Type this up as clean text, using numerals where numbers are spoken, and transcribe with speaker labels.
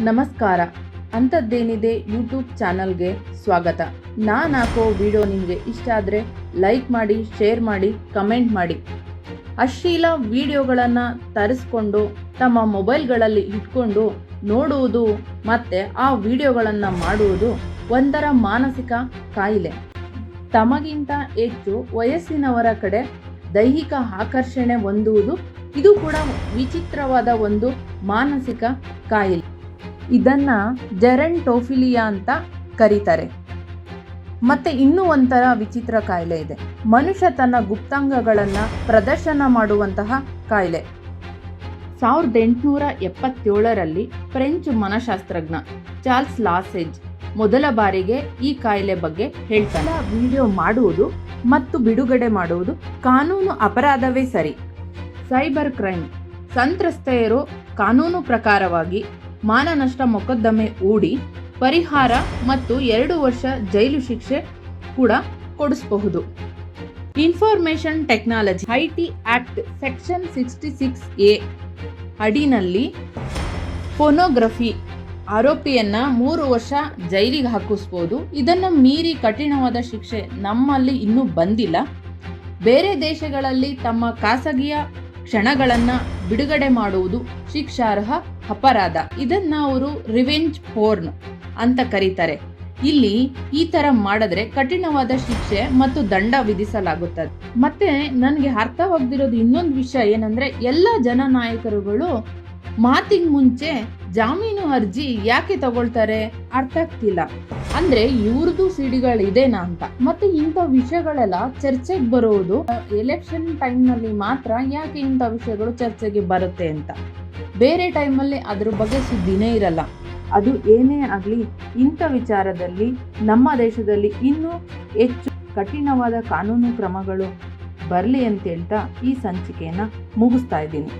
Speaker 1: ನಮಸ್ಕಾರ. ಅಂಥದ್ದೇನಿದೆ ಯೂಟ್ಯೂಬ್ ಚಾನಲ್ಗೆ ಸ್ವಾಗತ. ನಾನು ಹಾಕೋ ವಿಡಿಯೋ ನಿಮಗೆ ಇಷ್ಟ ಆದರೆ ಲೈಕ್ ಮಾಡಿ, ಶೇರ್ ಮಾಡಿ, ಕಮೆಂಟ್ ಮಾಡಿ. ಅಶ್ಲೀಲ ವಿಡಿಯೋಗಳನ್ನು ತರಿಸ್ಕೊಂಡು ತಮ್ಮ ಮೊಬೈಲ್ಗಳಲ್ಲಿ ಇಟ್ಕೊಂಡು ನೋಡುವುದು ಮತ್ತು ಆ ವಿಡಿಯೋಗಳನ್ನು ಮಾಡುವುದು ಒಂಥರ ಮಾನಸಿಕ ಕಾಯಿಲೆ. ತಮಗಿಂತ ಹೆಚ್ಚು ವಯಸ್ಸಿನವರ ಕಡೆ ದೈಹಿಕ ಆಕರ್ಷಣೆ ಹೊಂದುವುದು ಇದು ಕೂಡ ವಿಚಿತ್ರವಾದ ಒಂದು ಮಾನಸಿಕ ಕಾಯಿಲೆ. ಇದನ್ನು ಜೆರಂಟೋಫಿಲಿಯಾ ಅಂತ ಕರೀತಾರೆ. ಮತ್ತು ಇನ್ನೂ ಒಂಥರ ವಿಚಿತ್ರ ಕಾಯಿಲೆ ಇದೆ. ಮನುಷ್ಯ ತನ್ನ ಗುಪ್ತಾಂಗಗಳನ್ನು ಪ್ರದರ್ಶನ ಮಾಡುವಂತಹ ಕಾಯಿಲೆ. 1877ರಲ್ಲಿ ಫ್ರೆಂಚ್ ಮನಃಶಾಸ್ತ್ರಜ್ಞ ಚಾರ್ಲ್ಸ್ ಲಾಸೇಜ್ ಮೊದಲ ಬಾರಿಗೆ ಈ ಕಾಯಿಲೆ ಬಗ್ಗೆ ಹೇಳ್ತಾನೆ. ವಿಡಿಯೋ ಮಾಡುವುದು ಮತ್ತು ಬಿಡುಗಡೆ ಮಾಡುವುದು ಕಾನೂನು ಅಪರಾಧವೇ ಸರಿ. ಸೈಬರ್ ಕ್ರೈಮ್ ಸಂತ್ರಸ್ತೆಯರು ಕಾನೂನು ಪ್ರಕಾರವಾಗಿ ಮಾನನಷ್ಟ ಮೊಕದ್ದಮೆ ಹೂಡಿ ಪರಿಹಾರ ಮತ್ತು 2 ವರ್ಷ ಜೈಲು ಶಿಕ್ಷೆ ಕೂಡ ಕೊಡಿಸಬಹುದು. Information technology IT act section 66A ಅಡಿನಲ್ಲಿ ಫೋನೋಗ್ರಫಿ ಆರೋಪಿಯನ್ನು 3 ವರ್ಷ ಜೈಲಿಗೆ ಹಾಕಿಸ್ಬೋದು. ಇದನ್ನು ಮೀರಿ ಕಠಿಣವಾದ ಶಿಕ್ಷೆ ನಮ್ಮಲ್ಲಿ ಇನ್ನೂ ಬಂದಿಲ್ಲ. ಬೇರೆ ದೇಶಗಳಲ್ಲಿ ತಮ್ಮ ಖಾಸಗಿಯ ಕ್ಷಣಗಳನ್ನು ಬಿಡುಗಡೆ ಮಾಡುವುದು ಶಿಕ್ಷಾರ್ಹ ಅಪರಾಧ. ಇದನ್ನು ಅವರು ರಿವೆಂಜ್ ಪೋರ್ನ್ ಅಂತ ಕರೀತಾರೆ. ಇಲ್ಲಿ ಈ ಥರ ಮಾಡಿದ್ರೆ ಕಠಿಣವಾದ ಶಿಕ್ಷೆ ಮತ್ತು ದಂಡ ವಿಧಿಸಲಾಗುತ್ತದೆ. ಮತ್ತೆ ನನಗೆ ಅರ್ಥವಾಗದಿರೋದು ಇನ್ನೊಂದು ವಿಷಯ ಏನಂದರೆ, ಎಲ್ಲ ಜನನಾಯಕರುಗಳು ಮಾತಿಗೆ ಮುಂಚೆ ಜಾಮೀನು ಅರ್ಜಿ ಯಾಕೆ ತಗೊಳ್ತಾರೆ ಅರ್ಥ ಆಗ್ತಿಲ್ಲ. ಅಂದರೆ ಇವ್ರದ್ದು ಸಿಡಿಗಳಿದೇನಾ ಅಂತ. ಮತ್ತು ಇಂಥ ವಿಷಯಗಳೆಲ್ಲ ಚರ್ಚೆಗೆ ಬರೋದು ಎಲೆಕ್ಷನ್ ಟೈಮ್ನಲ್ಲಿ ಮಾತ್ರ. ಯಾಕೆ ಇಂಥ ವಿಷಯಗಳು ಚರ್ಚೆಗೆ ಬರುತ್ತೆ ಅಂತ. ಬೇರೆ ಟೈಮಲ್ಲಿ ಅದ್ರ ಬಗ್ಗೆ ಸುದ್ದಿನೇ ಇರಲ್ಲ. ಅದು ಏನೇ ಆಗಲಿ, ಇಂಥ ವಿಚಾರದಲ್ಲಿ ನಮ್ಮ ದೇಶದಲ್ಲಿ ಇನ್ನೂ ಹೆಚ್ಚು ಕಠಿಣವಾದ ಕಾನೂನು ಕ್ರಮಗಳು ಬರಲಿ ಅಂತ ಹೇಳ್ತಾ ಈ ಸಂಚಿಕೆಯನ್ನು ಮುಗಿಸ್ತಾ ಇದ್ದೀನಿ.